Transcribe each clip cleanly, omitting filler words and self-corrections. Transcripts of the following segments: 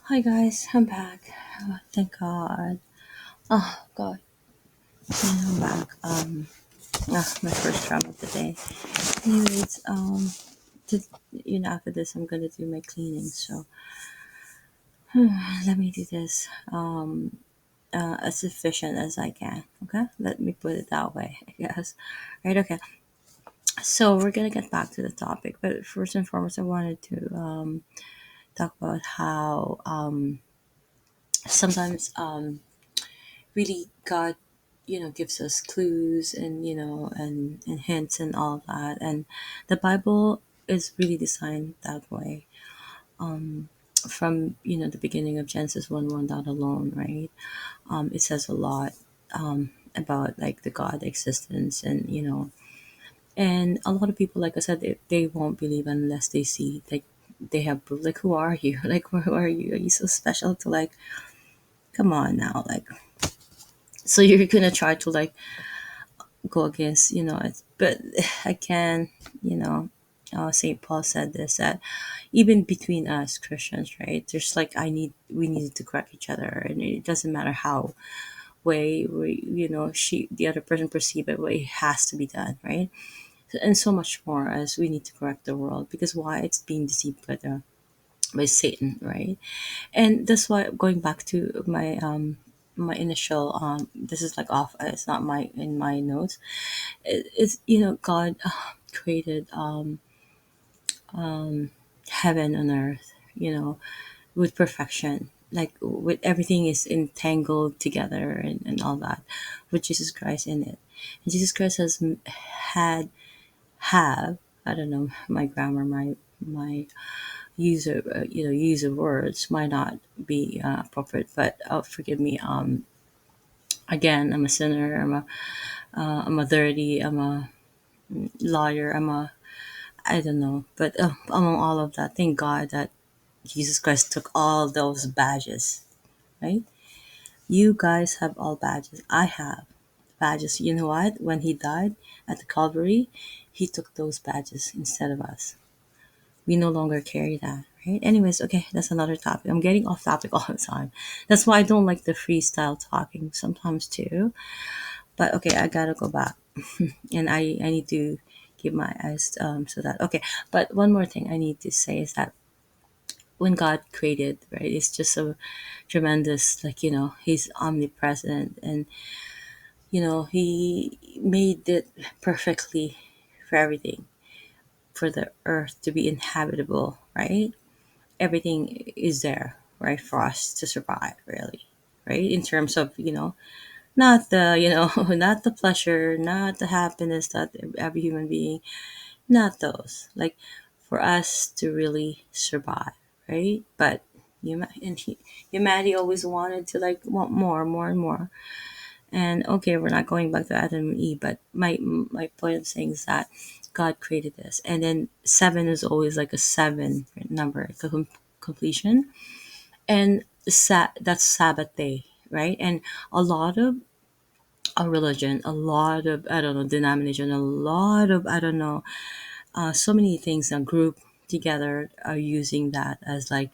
Hi guys, I'm back. Oh, thank God. Oh God, I'm back. My first drum of the day. Anyways, to, after this, I'm gonna do my cleaning. So let me do this as efficient as I can. Okay, let me put it that way. I guess. Right. Okay. So we're gonna get back to the topic, but first and foremost, I wanted to talk about how sometimes really God, gives us clues and and hints and all that, and the Bible is really designed that way. From the beginning of Genesis 1 down alone, right? It says a lot about like the God existence, and and a lot of people, like I said, they won't believe unless they see, like, they have proof. Like, who are you? Like, who are you? Are you so special to, like, come on now, like, so you're gonna try to, like, go against, but again, you know St. Paul said this, that even between us Christians, right, there's like, we need to correct each other, and it doesn't matter how way we, she the other person perceive it, but it has to be done, right? And so much more, as we need to correct the world, because why? It's being deceived by Satan, right? And that's why, going back to my initial, this is like off, it's not my in my notes. It's, God created heaven and earth, with perfection, like with everything is entangled together, and all that, with Jesus Christ in it. And Jesus Christ has had have I don't know, my grammar, my use of words might not be appropriate, but forgive me. Again, I'm a sinner. I'm a dirty. I'm a lawyer. I don't know. But among all of that, thank God that Jesus Christ took all those badges, right? You guys have all badges. I have badges. You know what? When he died at the Calvary, he took those badges instead of us. We no longer carry that, right? Anyways, okay, that's another topic. I'm getting off topic all the time. That's why I don't like the freestyle talking sometimes too. But okay, I gotta go back, and I need to keep my eyes so that, okay. But one more thing I need to say is that when God created, right, it's just so tremendous. Like, He's omnipresent, and He made it perfectly for everything, for the earth to be inhabitable, right? Everything is there, right, for us to survive, really, right? In terms of, not the, not the pleasure, not the happiness that every human being, not those, like, for us to really survive, right? But humanity always wanted to, like, want more and more. And okay, we're not going back to Adam and Eve, but my point of saying is that God created this, and then seven is always like a seven number, completion. And that's Sabbath day, right? And a lot of a religion, a lot of, I don't know, denomination, a lot of, I don't know, so many things, a group together are using that as, like,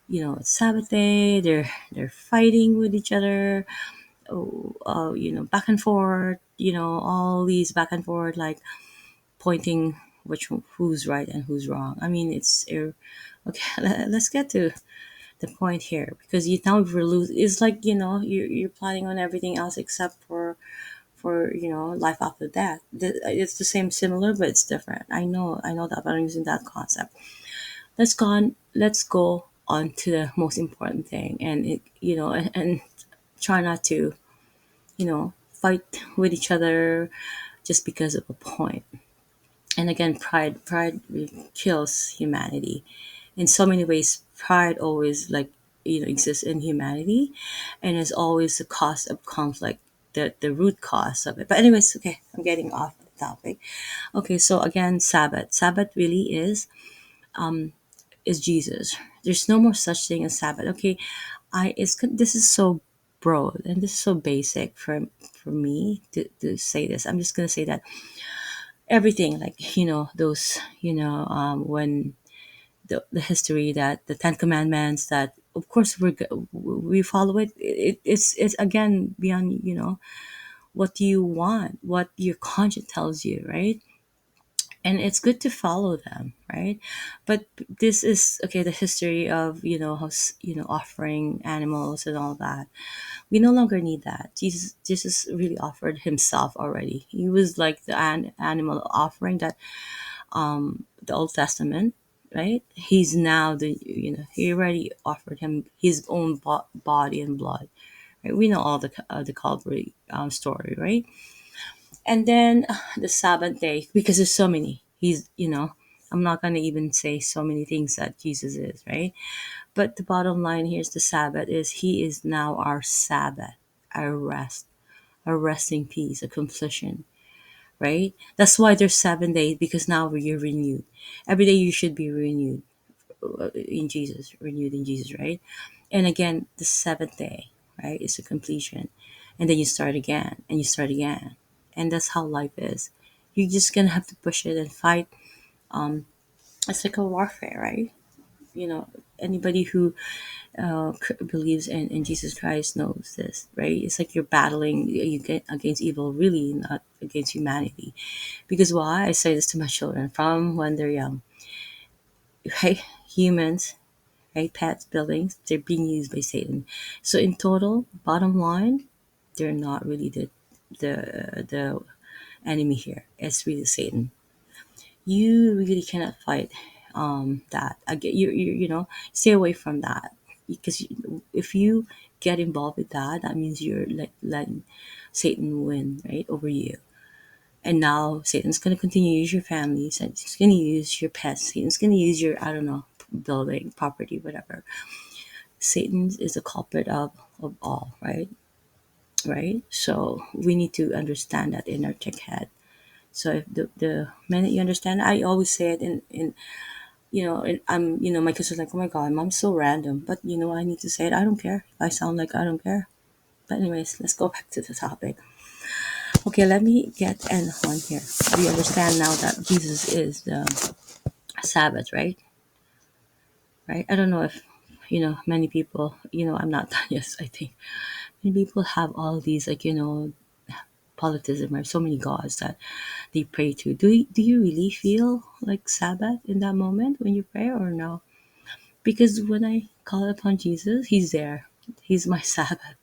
it's Sabbath day. They're fighting with each other. Oh, back and forth. All these back and forth, like, pointing who's right and who's wrong. I mean, okay. Let's get to the point here, because you now we're lose. It's like, you're planning on everything else except for life after death. It's the same, similar, but it's different. I know that, but I'm using that concept. Let's go on to the most important thing, and and try not to fight with each other just because of a point. And again, pride really kills humanity in so many ways. Pride always, like, exists in humanity, and is always the cause of conflict, the root cause of it. But anyways, okay, I'm getting off the topic. Okay, so again, Sabbath really is Jesus. There's no more such thing as Sabbath. Okay, this is so broad, and this is so basic for me to say this. I'm just gonna say that everything, like, those, when the history, that the Ten Commandments, that of course we follow it. It's again beyond, what you want, what your conscience tells you, right? And it's good to follow them, right? But this is okay, the history of, offering animals and all that. We no longer need that. Jesus really offered himself already. He was like the animal offering that, the Old Testament, right? He's now he already offered him his own body and blood, right? We know all the Calvary story, right? And then the Sabbath day, because there's so many. I'm not gonna even say so many things that Jesus is, right? But the bottom line here is the Sabbath is He is now our Sabbath, our rest, our resting peace, a completion, right? That's why there's 7 days, because now we're renewed. Every day you should be renewed, renewed in Jesus, right? And again, the seventh day, right, is a completion. And then you start again and you start again. And that's how life is. You're just gonna have to push it and fight. It's like a warfare, right? You know, anybody who believes in Jesus Christ knows this, right? It's like you're battling you get against evil, really, not against humanity. Because why? I say this to my children from when they're young, right? Humans, right? Pets, buildings, they're being used by Satan. So in total, bottom line, they're not really the enemy here. It's really Satan. You really cannot fight that. Again, stay away from that, because if you get involved with that, that means you're letting Satan win, right, over you. And now Satan's gonna continue to use your family. Satan's gonna use your pets. Satan's gonna use your, I don't know, building, property, whatever. Satan is the culprit of all, right? Right? So we need to understand that in our tech head. So if the minute you understand, I always say it in and my kids are like, oh my god, mom's so random. But I need to say it. I don't care. If I sound like I don't care. But anyways, let's go back to the topic. Okay, let me get an on here. We understand now that Jesus is the Sabbath, right? Right? I don't know if many people, I'm not done yet, I think. Many people have all these, like, politism, or so many gods that they pray to. Do you really feel like Sabbath in that moment when you pray, or no? Because when I call upon Jesus, He's there. He's my Sabbath.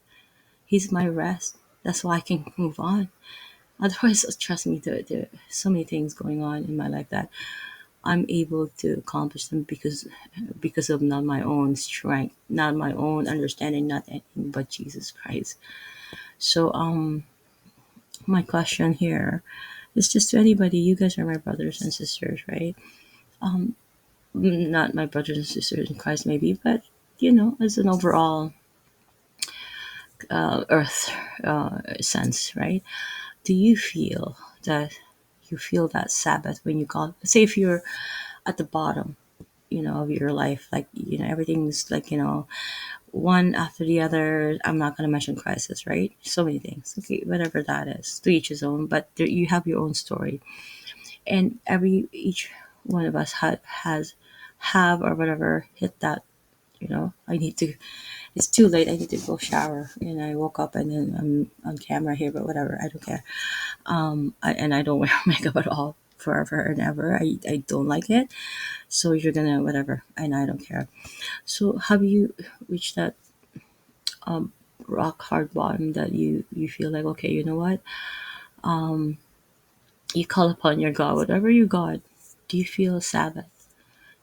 He's my rest. That's why I can move on. Otherwise, trust me, there are so many things going on in my life that I'm able to accomplish them because of not my own strength, not my own understanding, not anything but Jesus Christ. So my question here is just to anybody. You guys are my brothers and sisters, right? Not my brothers and sisters in Christ, maybe, but as an overall earth sense, right? Do you feel that Sabbath when you call? Say if you're at the bottom, of your life, like everything's like one after the other. I'm not gonna mention crisis, right? So many things. Okay, whatever that is, to each his own. But there, you have your own story, and each one of us has have or whatever hit that. I need to. It's too late. I need to go shower, and I woke up and then I'm on camera here, but whatever. I don't care. And I don't wear makeup at all forever and ever. I don't like it. So you're gonna whatever, and I don't care. So have you reached that rock hard bottom that you feel like, okay, you know what? You call upon your God, whatever your God. Do you feel a Sabbath?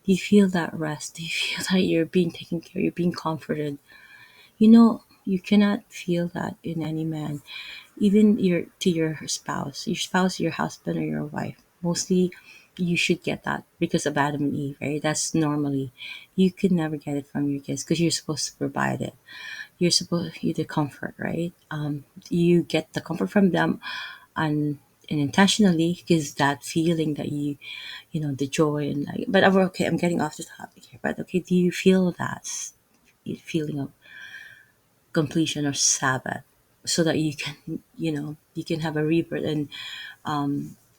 Do you feel that rest? Do you feel that you're being taken care? You're being comforted. You cannot feel that in any man, even your spouse, your husband, or your wife. Mostly, you should get that because of Adam and Eve, right? That's normally you could never get it from your kids because you're supposed to provide it. You the comfort, right? You get the comfort from them, and intentionally, because that feeling that the joy and like. But okay, I'm getting off the topic here. But okay, do you feel that feeling of completion or Sabbath, so that you can have a rebirth and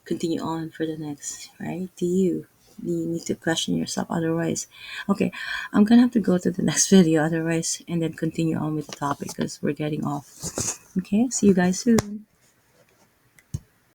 continue on for the next, right? Do you? you need to question yourself. Otherwise, okay, I'm gonna have to go to the next video. Otherwise, and then continue on with the topic because we're getting off. Okay, see you guys soon.